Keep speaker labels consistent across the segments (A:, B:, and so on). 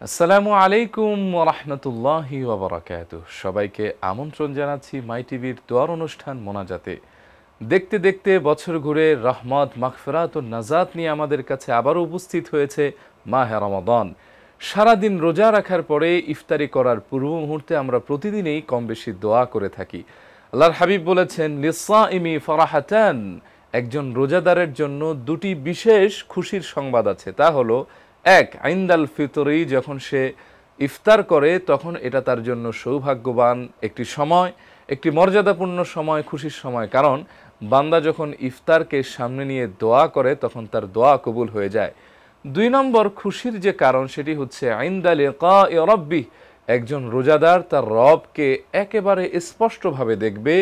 A: আসসালামু আলাইকুম ওয়া রাহমাতুল্লাহি ওয়া বারাকাতুহু। সবাইকে আমন্ত্রণ জানাচ্ছি মাই টিভির দোয়ার অনুষ্ঠান মোনাজাতে। দেখতে দেখতে বছর ঘুরে রহমত, মাগফিরাত ও নাজাত নিয়ে আমাদের কাছে আবারও উপস্থিত হয়েছে মাহে রমাদান। সারাদিন রোজা রাখার পরে ইফতারি করার পূর্ব মুহূর্তে আমরা প্রতিদিনই কম বেশি দোয়া করে থাকি। আল্লাহর হাবিব বলেছেন, লিসাইমি ফারাহাতান, একজন রোজাদারের জন্য দুটি বিশেষ খুশির সংবাদ আছে। তা হলো, এক, আইন্দাল ফিতরি, যখন সে ইফতার করে তখন এটা তার জন্য সৌভাগ্যবান একটি সময়, একটি মর্যাদাপূর্ণ সময়, খুশির সময়। কারণ বান্দা যখন ইফতারকে সামনে নিয়ে দোয়া করে তখন তার দোয়া কবুল হয়ে যায়। দুই নম্বর খুশির যে কারণ সেটি হচ্ছে আইন্দা লিকাই রাব্বিহ, একজন রোজাদার তার রবকে একেবারে স্পষ্টভাবে দেখবে,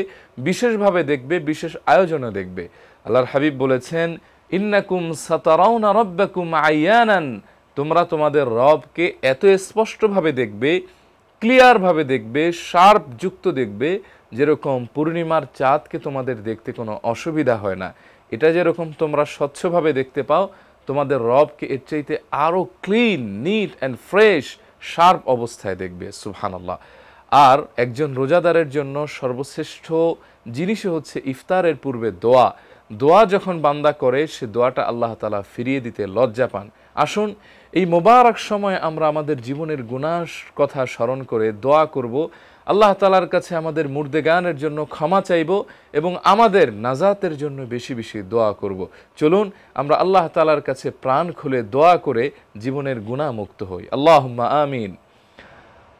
A: বিশেষভাবে দেখবে, বিশেষ আয়োজনে দেখবে। আল্লাহর হাবিব বলেছেন, ইন্নাকুম সাতারাউনা রাব্বাকুম আয়ানান, তোমরা তোমাদের রবকে এত স্পষ্টভাবে দেখবে, ক্লিয়ারভাবে দেখবে, শার্প যুক্ত দেখবে, যেরকম পূর্ণিমার চাঁদকে তোমাদের দেখতে কোনো অসুবিধা হয় না। এটা যেরকম তোমরা স্বচ্ছভাবে দেখতে পাও, তোমাদের রবকে এর চাইতে আরও clean, neat and fresh, sharp অবস্থায় দেখবে। সুবহানাল্লাহ। আর একজন রোজাদারের জন্য সর্বশ্রেষ্ঠ জিনিসই হচ্ছে ইফতারের পূর্বে দোয়া। দোয়া যখন বান্দা করে সে দোয়াটা আল্লাহ তাআলা ফিরিয়ে দিতে লজ্জা পান। আসুন এই মোবারক সময় আমরা আমাদের জীবনের গুনাহ কথা স্মরণ করে দোয়া করব, আল্লাহ তাআলার কাছে আমাদের মুর্দেগানের জন্য ক্ষমা চাইব এবং আমাদের নাজাতের জন্য বেশি বেশি দোয়া করব। চলুন আমরা আল্লাহ তাআলার কাছে প্রাণ খুলে দোয়া করে জীবনের গুনাহ মুক্ত হই। আল্লাহুম্মা আমিন।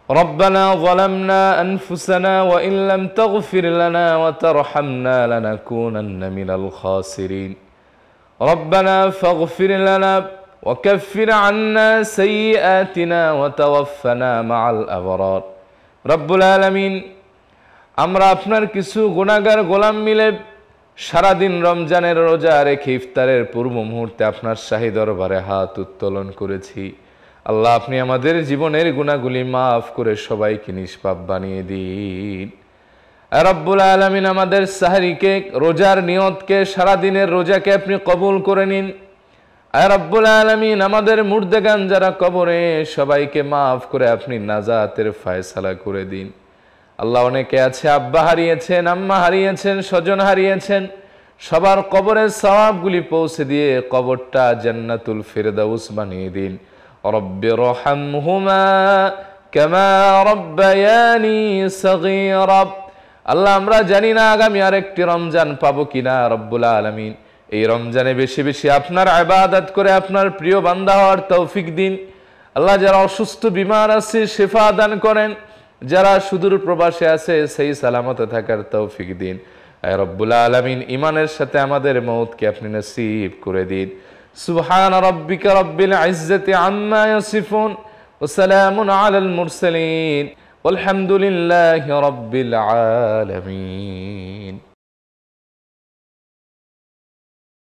A: ربنا ظلمنا أنفسنا وإن لم تغفر لنا وترحمنا لنكونن من الخاسرين ربنا فاغفر لنا وكفر عنا سيئاتنا وتوفنا مع الأبرار رب العالمين আমরা আপনার কিছু গুনাহগার গোলাম মিলে সারাদিন রমজানের রোজা রেখে ইফতারের পূর্ব মুহূর্তে আপনার শাহী দরবারে হাত উত্তোলন করেছি। আল্লাহ, আপনি আমাদের জীবনের গুনাহগুলি মাফ করে সবাইকে নিষ্পাপ বানিয়ে দিন। রব্বুল আলামিন, আমাদের সাহরিকে, রোজার নিয়তকে, সারাদিনের রোজাকে আপনি কবুল করে নিন। রব্বুল আলামিন, আমাদের মুর্দেগান যারা কবরে সবাইকে মাফ করে আপনি নাজাতের ফয়সালা করে দিন। আল্লাহ, অনেকে আছে আব্বা হারিয়েছেন, আম্মা হারিয়েছেন, স্বজন হারিয়েছেন, সবার কবরের সওয়াবগুলি পৌঁছে দিয়ে কবরটা জান্নাতুল ফিরদাউস বানিয়ে দিন। রব্বিরহামহুমা কামা রাব্বায়ানি সগীরা। আল্লাহ, আমরা জানি না আগামী আরেকটি রমজান পাবো কিনা। রব্বুল আলামিন, এই রমজানে বেশি বেশি আপনার ইবাদত করে আপনার প্রিয় বান্দা হওয়ার তৌফিক দিন। আল্লাহ, যারা অসুস্থ বিমার আছে শিফা দান করেন, যারা সুদূর প্রবাসে আছে সেই সালামতে থাকার তৌফিক দিন। রব্বুল আলামিন, ঈমানের সাথে আমাদের মওতকে আপনি নসিব করে দিন। সুবহান রাব্বিকা রাব্বিল ইজ্জাতি আম্মা ইয়াসিফুন ওয়া সালামুন আলাল মুরসালিন ওয়ালহামদুলিল্লাহি রাব্বিল আলামিন।